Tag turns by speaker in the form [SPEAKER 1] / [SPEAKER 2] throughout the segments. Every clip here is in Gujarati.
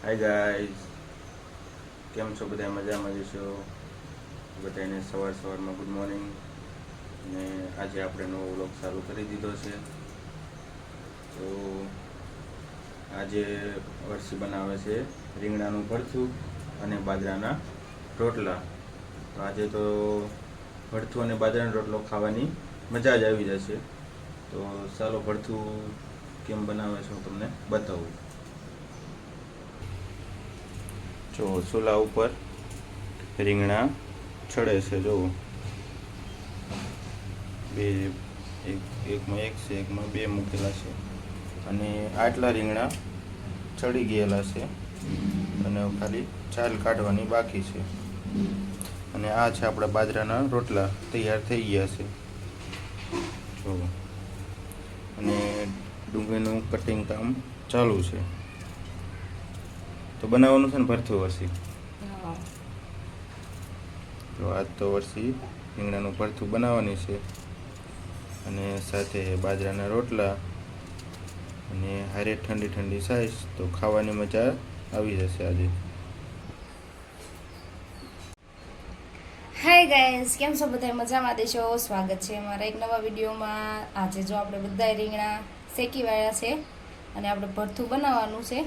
[SPEAKER 1] હાય ગાઈઝ, કેમ છો બધા? મજામાં જશો બધાને સવારમાં ગુડ મોર્નિંગ. અને આજે આપણે નવો વ્લોગ ચાલુ કરી દીધો છે. તો આજે વર્ષી બનાવે છે રીંગણાનું ભરથું અને બાજરાના રોટલા. તો આજે તો ભરથું અને બાજરાનો રોટલો ખાવાની મજા જ આવી જશે. તો ચાલો ભરથું કેમ બનાવે છે હું તમને બતાવું. જો ચૂલા ઉપર રીંગણા ચડે છે. જુઓ, બે એકમાં એક છે, એકમાં બે મૂકેલા છે. અને આટલા રીંગણા ચડી ગયેલા છે અને ખાલી છાલ કાઢવાની બાકી છે. અને આ છે આપણા બાજરાના રોટલા તૈયાર થઈ ગયા છે. જો, અને ડુંગળીનું કટિંગ કામ ચાલુ છે. તો બનાવવાનું છે ને ભરથું વર્ષી? તો આજ તો વર્ષી રીંગણાનું ભરથું બનાવવાની છે અને સાથે બાજરાના રોટલા અને હારે ઠંડી ઠંડી છાશ. તો ખાવાની મજા આવી જશે આજે.
[SPEAKER 2] હાય ગાઈઝ, કેમ છો બધા? મજામાં દેશો? સ્વાગત છે અમારા એક નવા વિડીયોમાં. આજે જો આપણે બધા રીંગણા શેકી વાળ્યા છે અને આપણે ભરથું બનાવવાનું છે.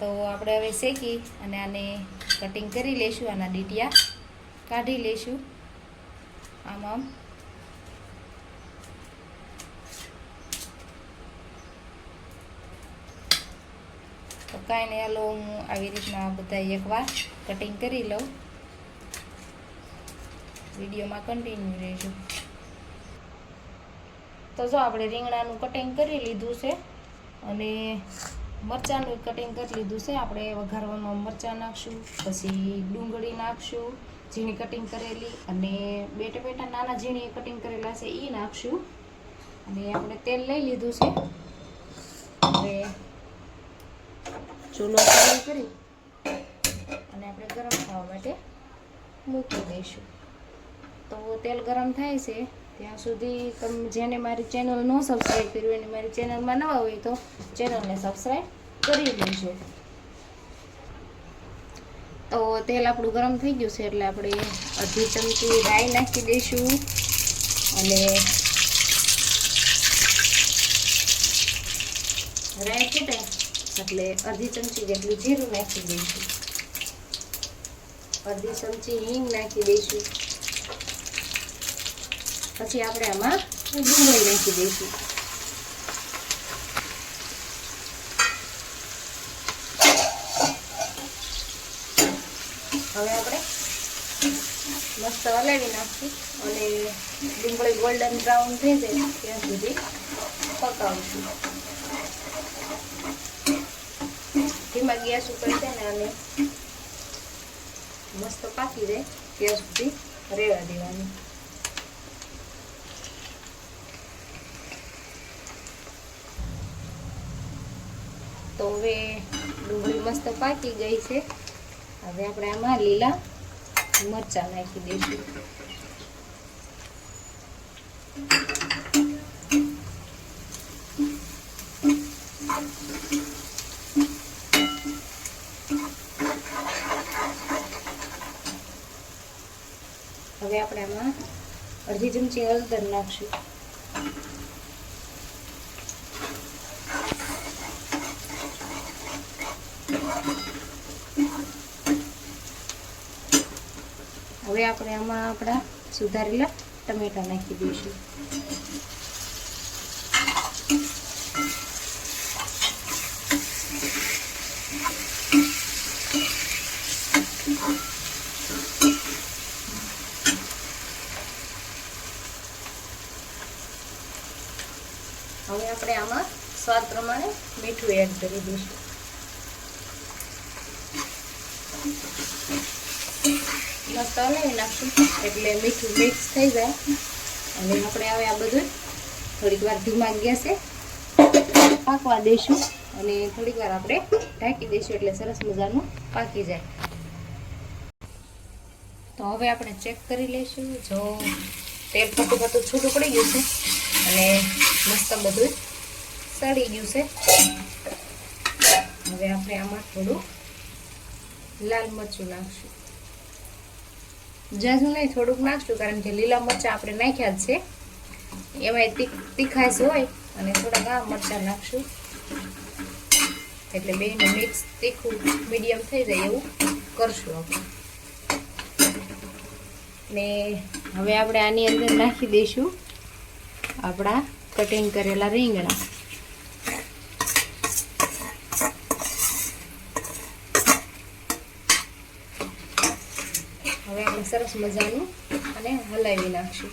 [SPEAKER 2] તો આપણે હવે શેકી અને આને કટિંગ કરી લઈશું. આના ડીટિયા કાઢી લઈશું આમ. તો કાંઈ નહીં, હાલો હું આવી રીતના બધા એકવાર કટિંગ કરી લઉં. વિડીયોમાં કન્ટિન્યુ રહેજો. તો જો આપણે રીંગણાનું કટિંગ કરી લીધું છે અને મરચાંનું કટિંગ કરી લીધું છે. આપણે વઘારવામાં મરચાં નાખશું, પછી ડુંગળી નાખશું ઝીણી કટિંગ કરેલી, અને બે ટમેટા નાના ઝીણી કટિંગ કરેલા છે એ નાખશું. અને આપણે તેલ લઈ લીધું છે. હવે ચૂલો ચાલુ કરી અને આપણે ગરમ થવા માટે મૂકી દઈશું. તો તેલ ગરમ થાય છે ત્યાં સુધી તમે જેને મારી ચેનલ ન સબસ્ક્રાઈબ કર્યું એને મારી ચેનલમાં નવા હોય તો ચેનલને સબસ્ક્રાઈબ કરી લેજો. તો તેલ આપણું ગરમ થઈ ગયું છે એટલે આપણે અડધી ચમચી રાઈ નાખી દઈશું અને રાઈ ફૂટે એટલે અડધી ચમચી જેટલું જીરું નાખી દઈશું. અડધી ચમચી હિંગ નાખી દઈશું. પછી આપણે આમાં ડુંગળી નાખી દઈશું. હવે આપણે મસ્ત હલાવી નાખશું અને ડુંગળી ગોલ્ડન બ્રાઉન થઈ જાય ત્યાં સુધી પકાવશું. ધીમા ગેસ ઉપર છે ને અને મસ્ત પાકી જાય ત્યાં સુધી રેવા દેવાની. તો હવે ડુંગળી મસ્ત પાકી ગઈ છે. હવે આપણે આમાં લીલા મરચાં નાખી દઈશું. હવે આપણે આમાં અડધી ચમચી હળદર નાખશું. હવે આપણે આમાં આપણા સુધારેલા ટમેટા નાખી દઈશું. હવે આપણે આમાં સ્વાદ પ્રમાણે મીઠું એડ કરી દઈશું. મસ્ત હલાવી નાખશું એટલે મીઠું મિક્સ થઈ જાય. અને આપણે હવે આ બધું થોડીક વાર ધીમા ગેસે પાકવા દઈશું અને થોડીક વાર આપણે ઢાંકી દઈશું એટલે સરસ મજાનું પાકી જાય. તો હવે આપણે ચેક કરી લઈશું. જો તેલ ફટું છૂટું પડી ગયું છે અને મસ્ત બધું સડી ગયું છે. હવે આપણે આમાં થોડું લાલ મરચું નાખશું. જાજુ નહીં, થોડુંક નાખશું, કારણ કે લીલા મરચાં આપણે નાખ્યા જ છે, એમાં તીખાશ હોય, અને થોડાક આ મરચાં નાખશું એટલે બેનું મિક્સ તીખું મીડિયમ થઈ જાય એવું કરશું આપણે. ને હવે આપણે આની અંદર નાખી દઈશું આપણા કટિંગ કરેલા રીંગણા. હવે આપણે સરસ મજાનું અને હલાવી નાખશું.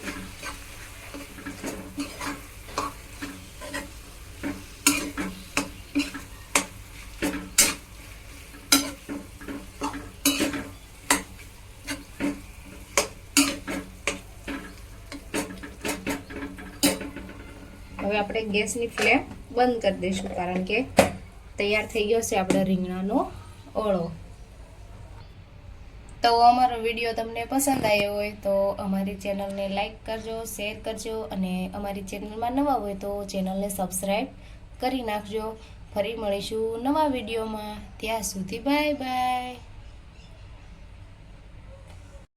[SPEAKER 2] હવે આપણે ગેસની ફ્લેમ બંધ કરી દઈશું, કારણ કે તૈયાર થઈ ગયો છે આપણે રીંગણાનો ઓળો. તો અમારો વિડીયો તમને પસંદ આવ્યો હોય તો અમારી ચેનલને લાઈક કરજો, શેર કરજો, અને અમારી ચેનલમાં નવા હોય તો ચેનલને સબસ્ક્રાઈબ કરી નાખજો. ફરી મળીશું નવા વિડીયોમાં. ત્યાં સુધી બાય બાય.